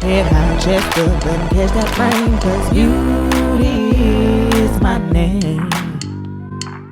Head high, chest up, and catch that brain, 'cause beauty is my name.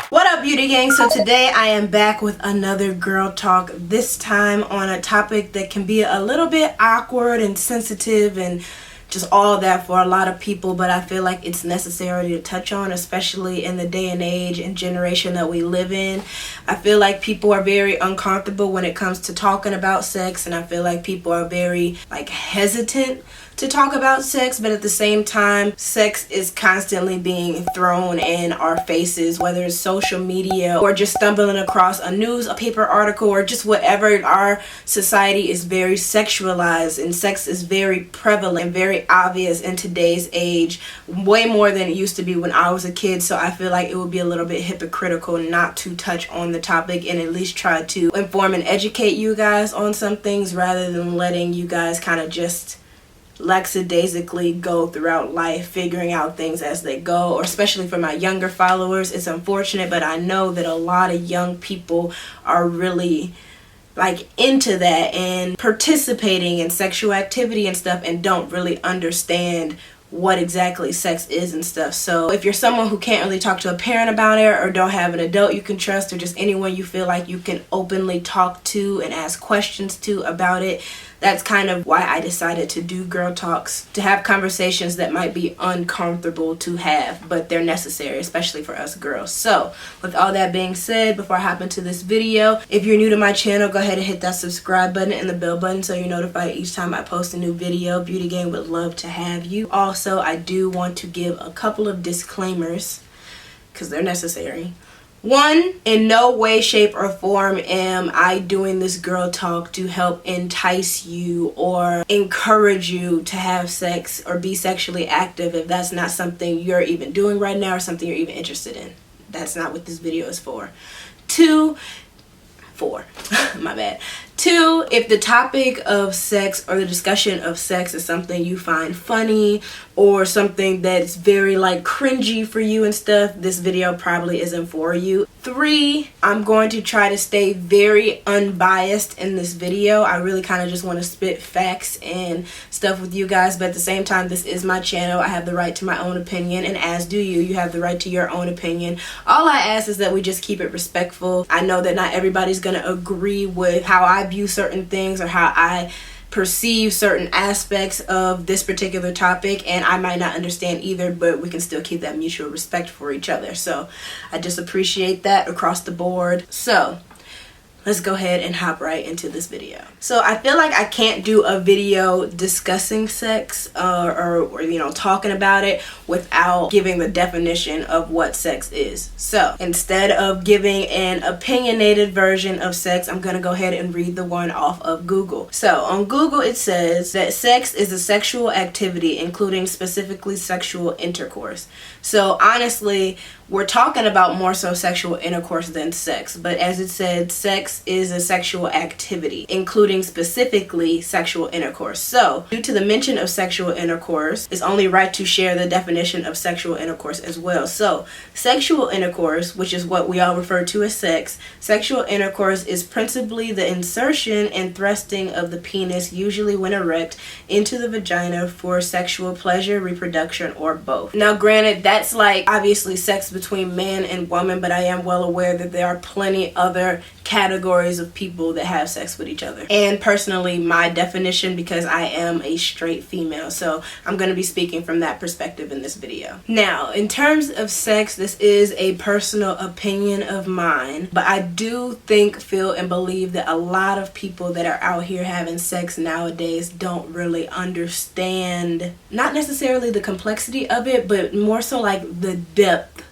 What up, beauty gang? So today I am back with another girl talk, this time on a topic that can be a little bit awkward and sensitive and just all that for a lot of people, but I feel like it's necessary to touch on, especially in the day and age and generation that we live in. I feel like people are very uncomfortable when it comes to talking about sex, and I feel like people are very hesitant to talk about sex, but at the same time, sex is constantly being thrown in our faces, whether it's social media or just stumbling across a paper article, or just whatever. Our society is very sexualized, and sex is very prevalent and very obvious in today's age, way more than it used to be when I was a kid. So I feel like it would be a little bit hypocritical not to touch on the topic and at least try to inform and educate you guys on some things, rather than letting you guys kind of just lackadaisically go throughout life figuring out things as they go. Or especially for my younger followers, it's unfortunate, but I know that a lot of young people are really into that and participating in sexual activity and stuff, and don't really understand what exactly sex is and stuff. So if you're someone who can't really talk to a parent about it, or don't have an adult you can trust, or just anyone you feel like you can openly talk to and ask questions to about it, that's kind of why I decided to do girl talks, to have conversations that might be uncomfortable to have, but they're necessary, especially for us girls. So with all that being said, before I hop into this video, if you're new to my channel, go ahead and hit that subscribe button and the bell button so you're notified each time I post a new video. Beauty Gang would love to have you. Also, I do want to give a couple of disclaimers because they're necessary. One, in no way, shape, or form am I doing this girl talk to help entice you or encourage you to have sex or be sexually active if that's not something you're even doing right now or something you're even interested in. That's not what this video is for. My bad. Two, if the topic of sex or the discussion of sex is something you find funny or something that's very cringy for you and stuff, this video probably isn't for you. Three, I'm going to try to stay very unbiased in this video. I really kind of just want to spit facts and stuff with you guys, but at the same time, this is my channel. I have the right to my own opinion, and as do you. You have the right to your own opinion. All I ask is that we just keep it respectful. I know that not everybody's going to agree with how I view certain things or how I perceive certain aspects of this particular topic, and I might not understand either, but we can still keep that mutual respect for each other. So I just appreciate that across the board. So let's go ahead and hop right into this video. So I feel like I can't do a video discussing sex or talking about it without giving the definition of what sex is. So instead of giving an opinionated version of sex, I'm gonna go ahead and read the one off of Google. So on Google it says that sex is a sexual activity including specifically sexual intercourse. So honestly, we're talking about more so sexual intercourse than sex, but as it said, sex is a sexual activity, including specifically sexual intercourse. So, due to the mention of sexual intercourse, it's only right to share the definition of sexual intercourse as well. So, sexual intercourse, which is what we all refer to as sex, sexual intercourse is principally the insertion and thrusting of the penis, usually when erect, into the vagina for sexual pleasure, reproduction, or both. Now, granted, that's obviously sex between man and woman, but I am well aware that there are plenty other categories of people that have sex with each other. And personally, my definition, because I am a straight female, so I'm going to be speaking from that perspective in this video. Now, in terms of sex, this is a personal opinion of mine, but I do think, feel, and believe that a lot of people that are out here having sex nowadays don't really understand, not necessarily the complexity of it, but more so the depth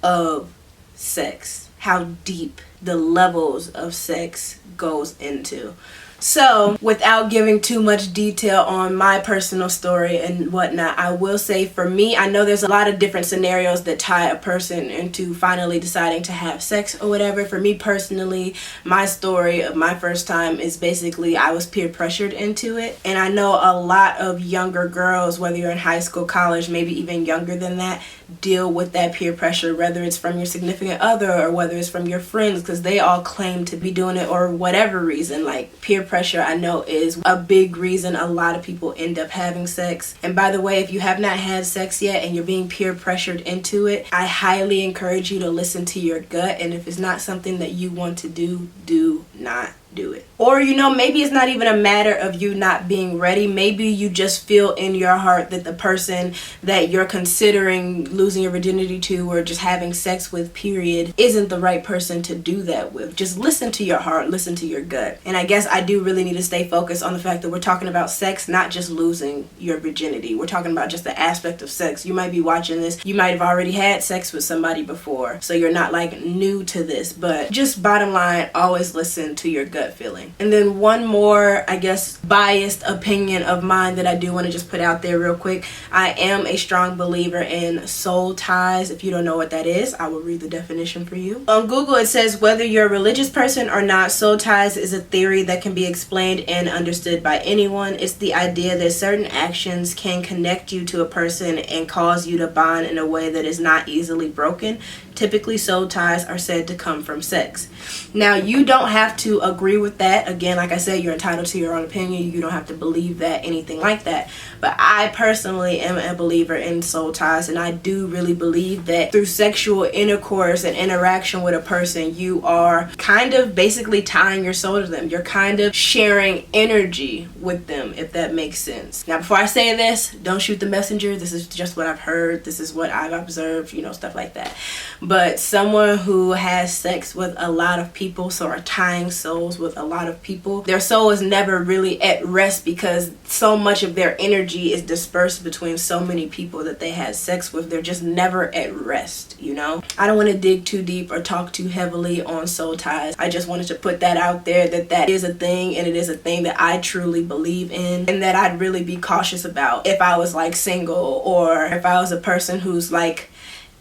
of sex, how deep the levels of sex goes into. So, without giving too much detail on my personal story and whatnot, I will say for me, I know there's a lot of different scenarios that tie a person into finally deciding to have sex or whatever. For me personally, my story of my first time is basically I was peer pressured into it. And I know a lot of younger girls, whether you're in high school, college, maybe even younger than that, deal with that peer pressure, whether it's from your significant other or whether it's from your friends, because they all claim to be doing it or whatever reason. Like, peer pressure, I know, is a big reason a lot of people end up having sex. And by the way, if you have not had sex yet and you're being peer pressured into it, I highly encourage you to listen to your gut. And if it's not something that you want to do, do not do it. Or, you know, maybe it's not even a matter of you not being ready. Maybe you just feel in your heart that the person that you're considering losing your virginity to or just having sex with, period, isn't the right person to do that with. Just listen to your heart, listen to your gut. And I guess I do really need to stay focused on the fact that we're talking about sex, not just losing your virginity. We're talking about just the aspect of sex. You might be watching this, you might have already had sex with somebody before, so you're not like new to this, but just bottom line, always listen to your gut feeling. And then one more, I guess, biased opinion of mine that I do want to just put out there real quick. I am a strong believer in soul ties. If you don't know what that is, I will read the definition for you. On Google, it says, whether you're a religious person or not, soul ties is a theory that can be explained and understood by anyone. It's the idea that certain actions can connect you to a person and cause you to bond in a way that is not easily broken. Typically, soul ties are said to come from sex. Now, you don't have to agree with that. Again, like I said, you're entitled to your own opinion. You don't have to believe that, anything like that. But I personally am a believer in soul ties, and I do really believe that through sexual intercourse and interaction with a person, you are kind of basically tying your soul to them. You're kind of sharing energy with them, if that makes sense. Now, before I say this, don't shoot the messenger. This is just what I've heard. This is what I've observed, you know, stuff like that. But someone who has sex with a lot of people, so are tying souls with a lot of people, their soul is never really at rest because so much of their energy is dispersed between so many people that they had sex with. They're just never at rest, you know? I don't want to dig too deep or talk too heavily on soul ties. I just wanted to put that out there, that that is a thing, and it is a thing that I truly believe in, and that I'd really be cautious about if I was like single, or if I was a person who's like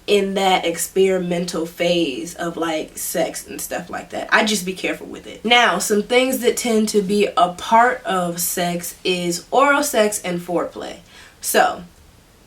in that experimental phase of like sex and stuff like that. I just be careful with it. Now, some things that tend to be a part of sex is oral sex and foreplay. So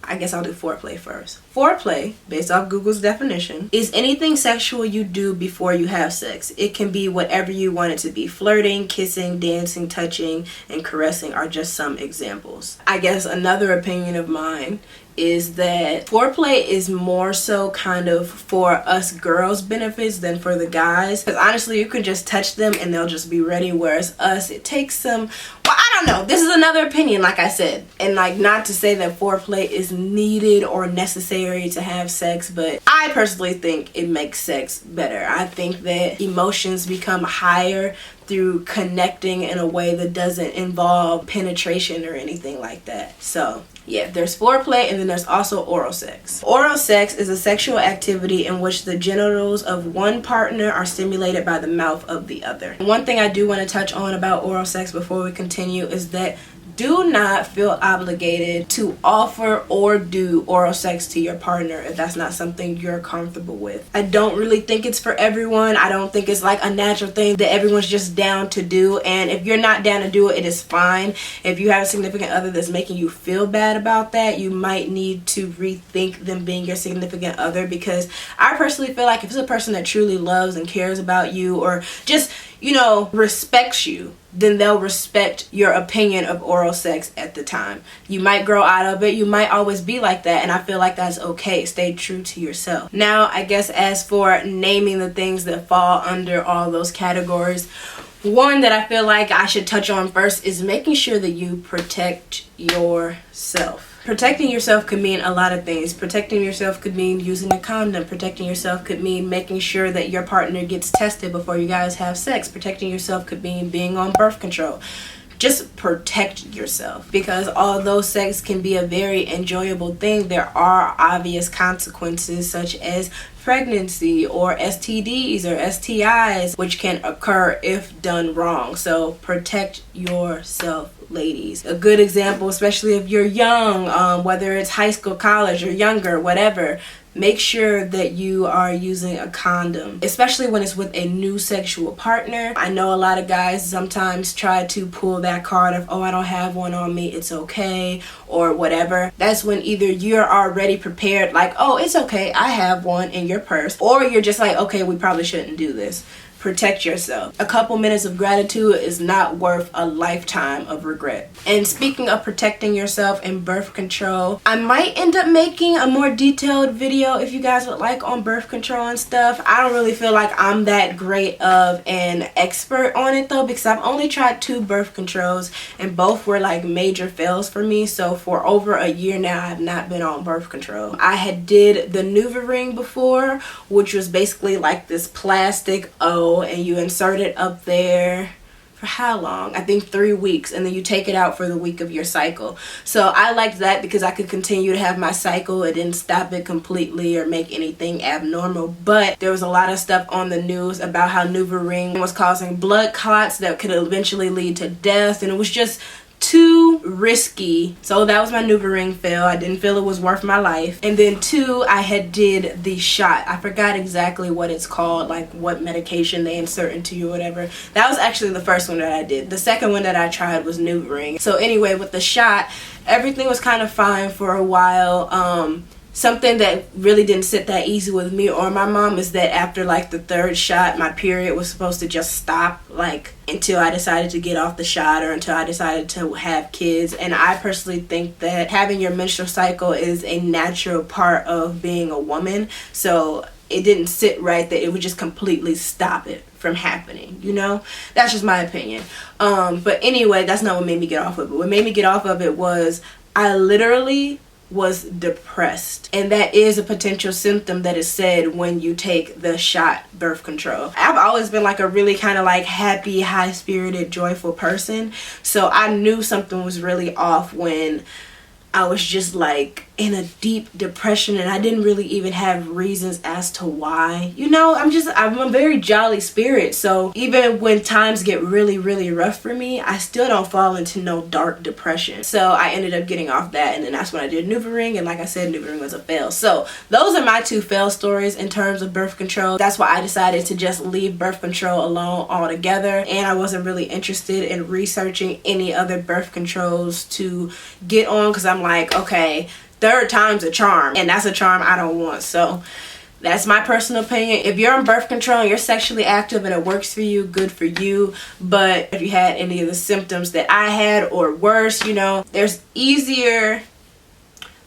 I guess I'll do foreplay first. Foreplay, based off Google's definition, is anything sexual you do before you have sex. It can be whatever you want it to be. Flirting, kissing, dancing, touching, and caressing are just some examples. I guess another opinion of mine is that foreplay is more so kind of for us girls benefits than for the guys, because honestly you can just touch them and they'll just be ready, whereas us, it takes some, well, I don't know, this is another opinion, like I said, and like not to say that foreplay is needed or necessary to have sex, but I personally think it makes sex better. I think that emotions become higher through connecting in a way that doesn't involve penetration or anything like that. So yeah, there's foreplay, and then there's also oral sex. Oral sex is a sexual activity in which the genitals of one partner are stimulated by the mouth of the other. One thing I do want to touch on about oral sex before we continue is that do not feel obligated to offer or do oral sex to your partner if that's not something you're comfortable with. I don't really think it's for everyone. I don't think it's like a natural thing that everyone's just down to do, and if you're not down to do it, it is fine. If you have a significant other that's making you feel bad about that, you might need to rethink them being your significant other, because I personally feel like if it's a person that truly loves and cares about you, or just, you know, respects you, then they'll respect your opinion of oral sex at the time. You might grow out of it, you might always be like that, and I feel like that's okay. Stay true to yourself. Now, I guess as for naming the things that fall under all those categories, one that I feel like I should touch on first is making sure that you protect yourself. Protecting yourself could mean a lot of things. Protecting yourself could mean using a condom. Protecting yourself could mean making sure that your partner gets tested before you guys have sex. Protecting yourself could mean being on birth control. Just protect yourself, because although sex can be a very enjoyable thing, there are obvious consequences such as pregnancy or STDs or STIs, which can occur if done wrong. So protect yourself, ladies. A good example, especially if you're young, whether it's high school, college, or younger, whatever, make sure that you are using a condom, especially when it's with a new sexual partner. I know a lot of guys sometimes try to pull that card of, oh, I don't have one on me, it's okay, or whatever. That's when either you're already prepared, like, oh, it's okay, I have one in your purse, or you're just like, okay, we probably shouldn't do this. protect yourself. A couple minutes of gratitude is not worth a lifetime of regret. And speaking of protecting yourself and birth control, I might end up making a more detailed video if you guys would like on birth control and stuff. I don't really feel like I'm that great of an expert on it though, because I've only tried 2 birth controls and both were like major fails for me. So for over a year now, I've not been on birth control. I had did the NuvaRing before, which was basically like this plastic O, and you insert it up there for how long? I think 3 weeks, and then you take it out for the week of your cycle. So I liked that because I could continue to have my cycle. It didn't stop it completely or make anything abnormal, but there was a lot of stuff on the news about how NuvaRing was causing blood clots that could eventually lead to death, and it was just too risky. So that was my NuvaRing fail. I didn't feel it was worth my life. And then 2, I had did the shot. I forgot exactly what it's called, like what medication they insert into you or whatever. That was actually the first one that I did. The second one that I tried was NuvaRing. So anyway, with the shot, everything was kind of fine for a while. Something that really didn't sit that easy with me or my mom is that after like the 3rd shot, my period was supposed to just stop, like until I decided to get off the shot or until I decided to have kids. And I personally think that having your menstrual cycle is a natural part of being a woman. So it didn't sit right that it would just completely stop it from happening, you know? That's just my opinion. But anyway, that's not what made me get off of it. What made me get off of it was I literally was depressed, and that is a potential symptom that is said when you take the shot birth control. I've always been like a really kind of like happy, high-spirited, joyful person, so I knew something was really off when I was just like in a deep depression and I didn't really even have reasons as to why. You know, I'm a very jolly spirit, so even when times get really, really rough for me, I still don't fall into no dark depression. So I ended up getting off that, and then that's when I did NuvaRing, and like I said, NuvaRing was a fail. So those are my 2 fail stories in terms of birth control. That's why I decided to just leave birth control alone altogether, and I wasn't really interested in researching any other birth controls to get on, because I'm like, okay, 3rd time's a charm, and that's a charm I don't want. So that's my personal opinion. If you're on birth control and you're sexually active and it works for you, good for you. But if you had any of the symptoms that I had or worse, you know, there's easier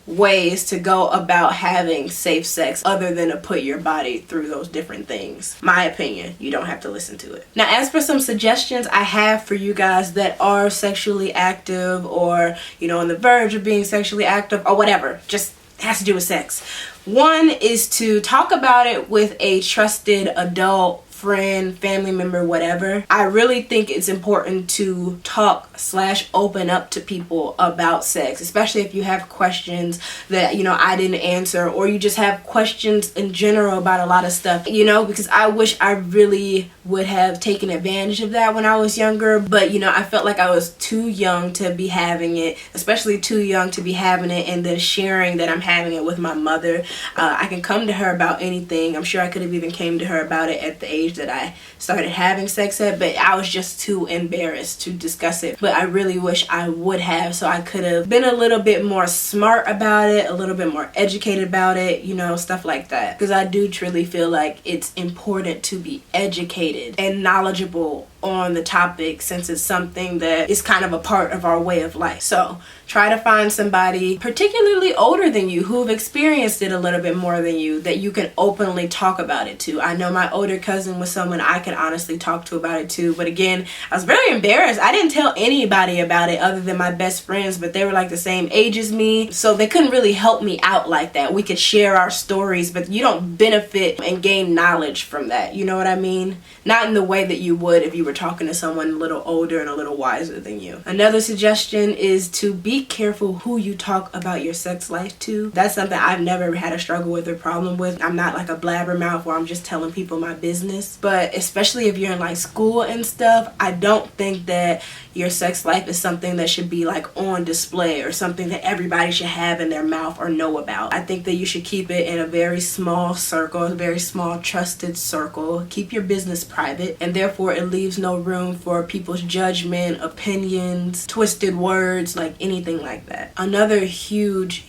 ways to go about having safe sex other than to put your body through those different things. My opinion, you don't have to listen to it. Now, as for some suggestions I have for you guys that are sexually active or, you know, on the verge of being sexually active or whatever, just has to do with sex. One is to talk about it with a trusted adult, friend, family member, whatever. I really think it's important to talk/open up to people about sex, especially if you have questions that, you know, I didn't answer, or you just have questions in general about a lot of stuff, you know, because I wish I really would have taken advantage of that when I was younger, but you know, I felt like I was too young to be having it, especially too young to be having it and then sharing that I'm having it with my mother. I can come to her about anything. I'm sure I could have even came to her about it at the age that I started having sex at, but I was just too embarrassed to discuss it. But I really wish I would have, so I could have been a little bit more smart about it, a little bit more educated about it, you know, stuff like that. Because I do truly feel like it's important to be educated and knowledgeable on the topic, since it's something that is kind of a part of our way of life. So try to find somebody particularly older than you who've experienced it a little bit more than you, that you can openly talk about it to. I know my older cousin was someone I could honestly talk to about it too, but again, I was very embarrassed. I didn't tell anybody about it other than my best friends, but they were like the same age as me, so they couldn't really help me out like that. We could share our stories, but you don't benefit and gain knowledge from that, you know what I mean? Not in the way that you would if you were talking to someone a little older and a little wiser than you. Another suggestion is to be careful who you talk about your sex life to. That's something I've never had a struggle with or problem with. I'm not like a blabbermouth where I'm just telling people my business, but especially if you're in like school and stuff, I don't think that your sex life is something that should be like on display or something that everybody should have in their mouth or know about. I think that you should keep it in a very small circle, a very small trusted circle. Keep your business private, and therefore it leaves no room for people's judgment, opinions, twisted words, like anything like that. Another huge,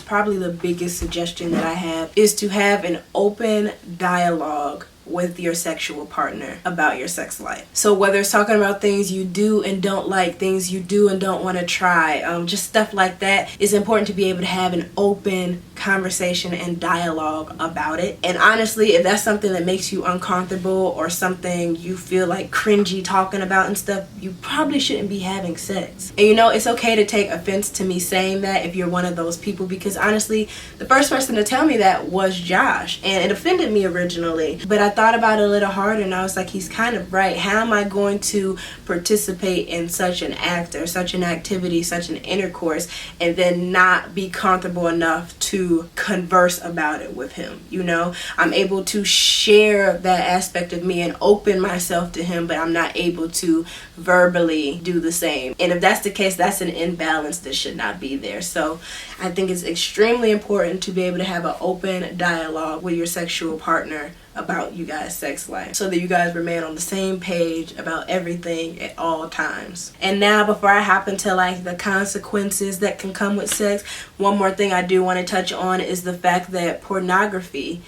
probably the biggest suggestion that I have is to have an open dialogue with your sexual partner about your sex life. So whether it's talking about things you do and don't like, things you do and don't want to try, just stuff like that, it's important to be able to have an open conversation and dialogue about it. And honestly, if that's something that makes you uncomfortable or something you feel like cringy talking about and stuff, you probably shouldn't be having sex. And you know, it's okay to take offense to me saying that if you're one of those people, because honestly, the first person to tell me that was Josh, and it offended me originally. But I thought about it a little harder and I was like, he's kind of right. How am I going to participate in such an act or such an activity, such an intercourse, and then not be comfortable enough to converse about it with him? You know, I'm able to share that aspect of me and open myself to him, but I'm not able to verbally do the same. And if that's the case, that's an imbalance that should not be there. So I think it's extremely important to be able to have an open dialogue with your sexual partner about you guys' sex life, so that you guys remain on the same page about everything at all times. And now, before I hop into like the consequences that can come with sex, one more thing I do want to touch on is the fact that pornography,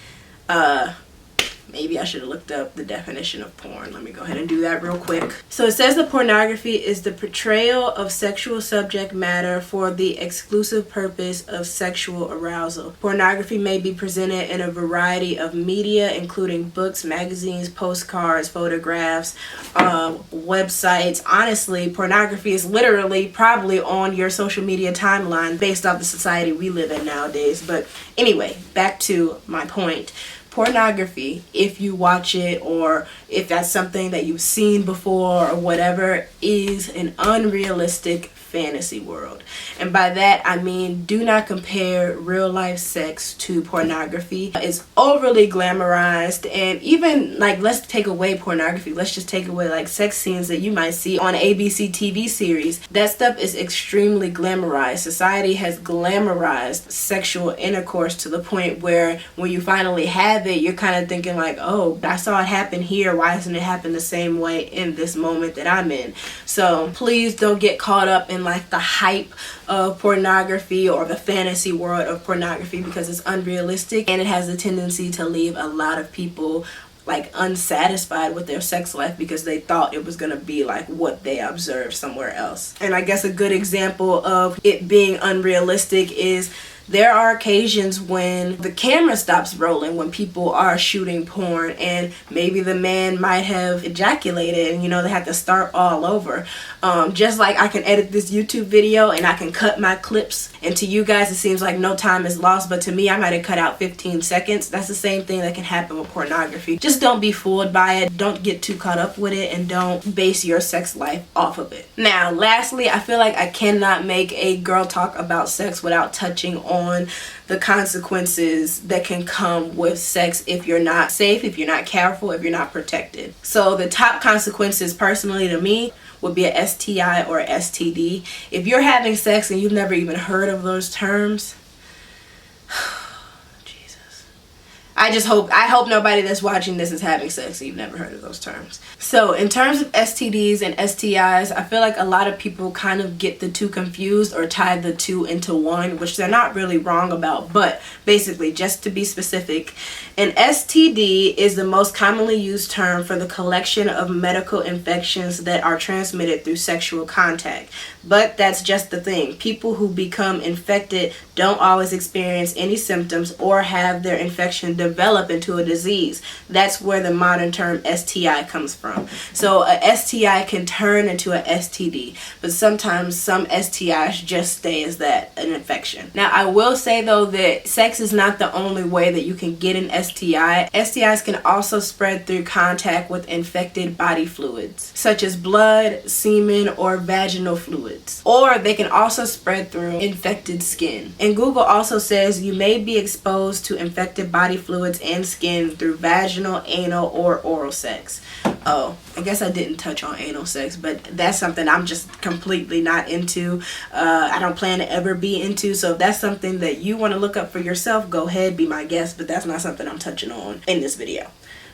maybe I should have looked up the definition of porn. Let me go ahead and do that real quick. So it says that pornography is the portrayal of sexual subject matter for the exclusive purpose of sexual arousal. Pornography may be presented in a variety of media, including books, magazines, postcards, photographs, websites. Honestly, pornography is literally probably on your social media timeline based off the society we live in nowadays. But anyway, back to my point. Pornography, if you watch it or if that's something that you've seen before or whatever, is an unrealistic fantasy world. And by that I mean, do not compare real life sex to pornography. It's overly glamorized, and even like, let's take away pornography, let's just take away like sex scenes that you might see on ABC TV series. That stuff is extremely glamorized. Society has glamorized sexual intercourse to the point where when you finally have it, you're kind of thinking like, oh, I saw it happen here, why doesn't it happen the same way in this moment that I'm in? So please don't get caught up in like the hype of pornography or the fantasy world of pornography, because it's unrealistic and it has a tendency to leave a lot of people like unsatisfied with their sex life because they thought it was gonna be like what they observed somewhere else. And I guess a good example of it being unrealistic is there are occasions when the camera stops rolling when people are shooting porn, and maybe the man might have ejaculated and you know they have to start all over. Just like I can edit this YouTube video and I can cut my clips, and to you guys it seems like no time is lost, but to me I might have cut out 15 seconds. That's the same thing that can happen with pornography. Just don't be fooled by it, don't get too caught up with it, and don't base your sex life off of it. Now lastly, I feel like I cannot make a girl talk about sex without touching on the consequences that can come with sex if you're not safe, if you're not careful, if you're not protected. So the top consequences personally to me would be a STI or a STD. If you're having sex and you've never even heard of those terms, I hope nobody that's watching this is having sex and you've never heard of those terms. So in terms of STDs and STIs, I feel like a lot of people kind of get the two confused or tie the two into one, which they're not really wrong about. But basically, just to be specific, an STD is the most commonly used term for the collection of medical infections that are transmitted through sexual contact. But that's just the thing. People who become infected don't always experience any symptoms or have their infection develop into a disease. That's where the modern term STI comes from. So a STI can turn into a STD, but sometimes some STIs just stay as that, an infection. Now I will say though that sex is not the only way that you can get an STI. STIs can also spread through contact with infected body fluids, such as blood, semen, or vaginal fluids. Or they can also spread through infected skin. And Google also says you may be exposed to infected body fluids and skin through vaginal, anal, or oral sex. Oh, I guess I didn't touch on anal sex, but that's something I'm just completely not into. I don't plan to ever be into. So if that's something that you want to look up for yourself, go ahead, be my guest. But that's not something I'm touching on in this video.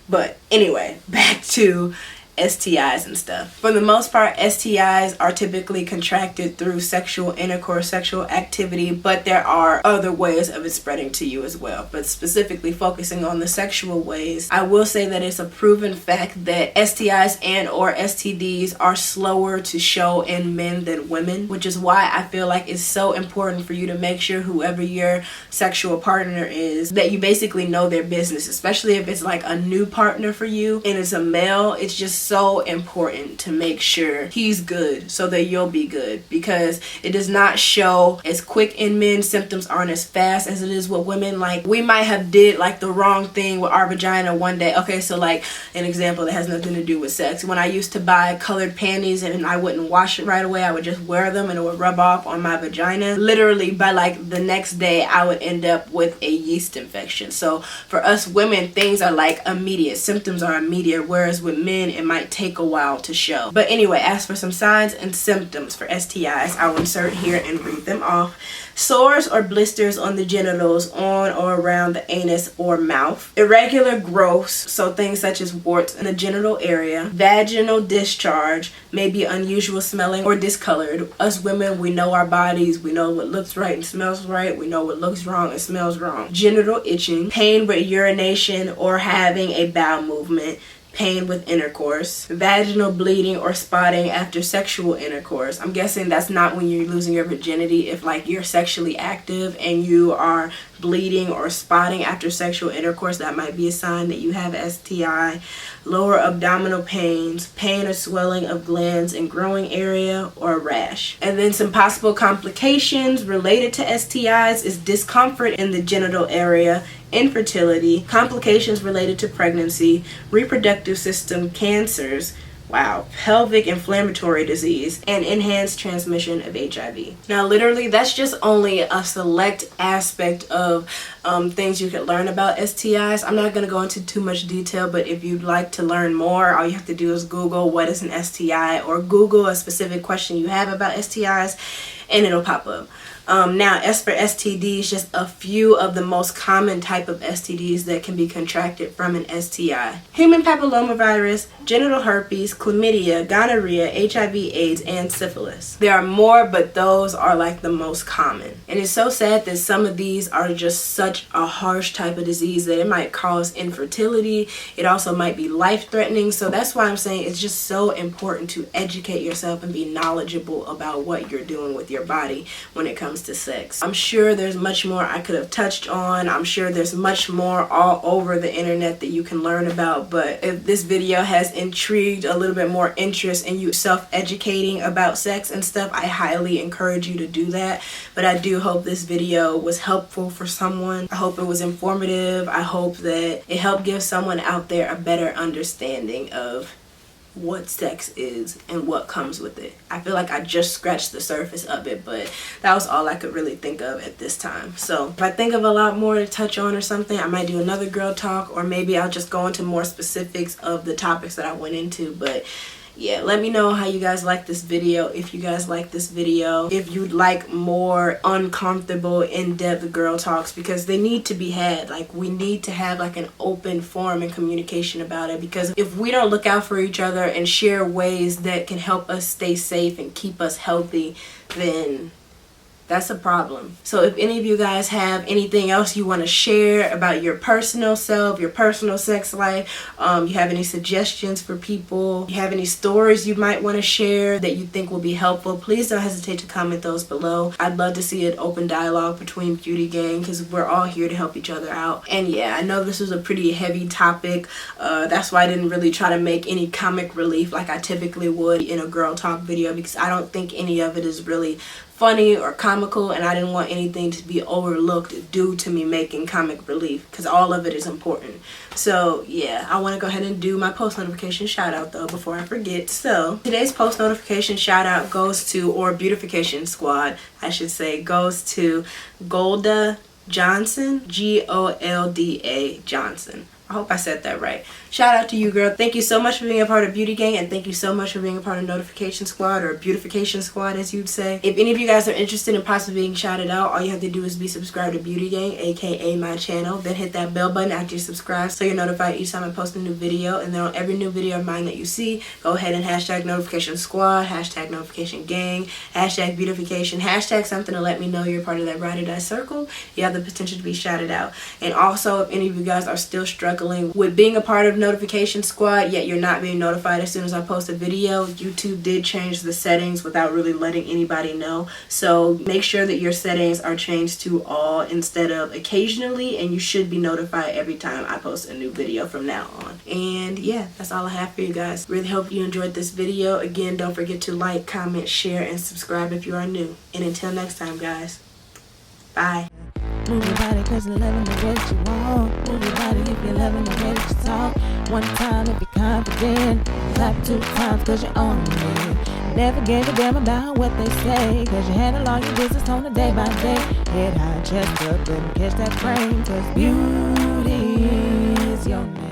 But anyway, back to STIs and stuff. For the most part, STIs are typically contracted through sexual intercourse, sexual activity, but there are other ways of it spreading to you as well. But specifically focusing on the sexual ways, I will say that it's a proven fact that STIs and or STDs are slower to show in men than women, which is why I feel like it's so important for you to make sure whoever your sexual partner is, that you basically know their business, especially if it's like a new partner for you and it's a male. It's just so important to make sure he's good so that you'll be good, because it does not show as quick in men. Symptoms aren't as fast as it is with women. Like, we might have did like the wrong thing with our vagina one day. Okay, so like an example that has nothing to do with sex. When I used to buy colored panties and I wouldn't wash it right away, I would just wear them and it would rub off on my vagina. Literally by like the next day I would end up with a yeast infection. So for us women, things are like immediate. Symptoms are immediate, whereas with men it might take a while to show. But anyway, as for some signs and symptoms for STIs, I'll insert here and read them off. Sores or blisters on the genitals, on or around the anus or mouth. Irregular growths, so things such as warts in the genital area. Vaginal discharge, may be unusual smelling or discolored. Us women, we know our bodies. We know what looks right and smells right. We know what looks wrong and smells wrong. Genital itching, pain with urination or having a bowel movement. Pain with intercourse, vaginal bleeding or spotting after sexual intercourse. I'm guessing that's not when you're losing your virginity. If like you're sexually active and you are bleeding or spotting after sexual intercourse, that might be a sign that you have STI. Lower abdominal pains, pain or swelling of glands in growing area, or a rash. And then some possible complications related to STIs is discomfort in the genital area, infertility, complications related to pregnancy, reproductive system cancers, wow, pelvic inflammatory disease, and enhanced transmission of HIV. Now literally that's just only a select aspect of things you can learn about STIs. I'm not going to go into too much detail, but if you'd like to learn more, all you have to do is Google what is an STI, or Google a specific question you have about STIs and it'll pop up. Now, as for STDs, just a few of the most common type of STDs that can be contracted from an STI. Human papillomavirus, genital herpes, chlamydia, gonorrhea, HIV/AIDS, and syphilis. There are more, but those are like the most common. And it's so sad that some of these are just such a harsh type of disease that it might cause infertility. It also might be life-threatening. So that's why I'm saying it's just so important to educate yourself and be knowledgeable about what you're doing with your body when it comes to sex. I'm sure there's much more I could have touched on. I'm sure there's much more all over the internet that you can learn about, but if this video has intrigued a little bit more interest in you self-educating about sex and stuff, I highly encourage you to do that. But I do hope this video was helpful for someone. I hope it was informative. I hope that it helped give someone out there a better understanding of what sex is and what comes with it. I feel like I just scratched the surface of it, but that was all I could really think of at this time. So if I think of a lot more to touch on or something, I might do another girl talk, or maybe I'll just go into more specifics of the topics that I went into. But yeah, let me know how you guys like this video. If you guys like this video, if you'd like more uncomfortable, in-depth girl talks, because they need to be had. Like, we need to have like an open forum and communication about it, because if we don't look out for each other and share ways that can help us stay safe and keep us healthy, then that's a problem. So if any of you guys have anything else you want to share about your personal self, your personal sex life, you have any suggestions for people, you have any stories you might want to share that you think will be helpful, please don't hesitate to comment those below. I'd love to see an open dialogue between Beauty Gang, because we're all here to help each other out. And yeah, I know this was a pretty heavy topic. That's why I didn't really try to make any comic relief like I typically would in a girl talk video, because I don't think any of it is really funny or comical, and I didn't want anything to be overlooked due to me making comic relief, because all of it is important. So yeah, I want to go ahead and do my post notification shout out though before I forget. So today's post notification shout out goes to, or beautification squad I should say, goes to Golda Johnson, Golda Johnson. I hope I said that right. Shout out to you, girl. Thank you so much for being a part of Beauty Gang, and thank you so much for being a part of Notification Squad, or Beautification Squad as you'd say. If any of you guys are interested in possibly being shouted out, all you have to do is be subscribed to Beauty Gang, aka my channel. Then hit that bell button after you subscribe so you're notified each time I post a new video. And then on every new video of mine that you see, go ahead and hashtag Notification Squad, hashtag Notification Gang, hashtag Beautification, hashtag something to let me know you're part of that ride or die circle. You have the potential to be shouted out. And also, if any of you guys are still struggling with being a part of Notification Squad, yet you're not being notified as soon as I post a video, YouTube did change the settings without really letting anybody know. So make sure that your settings are changed to all instead of occasionally, and you should be notified every time I post a new video from now on. And yeah, that's all I have for you guys. Really hope you enjoyed this video. Again, don't forget to like, comment, share, and subscribe if you are new. And until next time, guys, bye. Move your body cause you're loving the way that you want. Move your body if you're loving the way that you talk. One time if you're confident. Clap 2 times cause you're on it. Never gave a damn about what they say, cause you handle all your business on a day by day. Head high, chest up, and catch that frame, cause beauty is your name.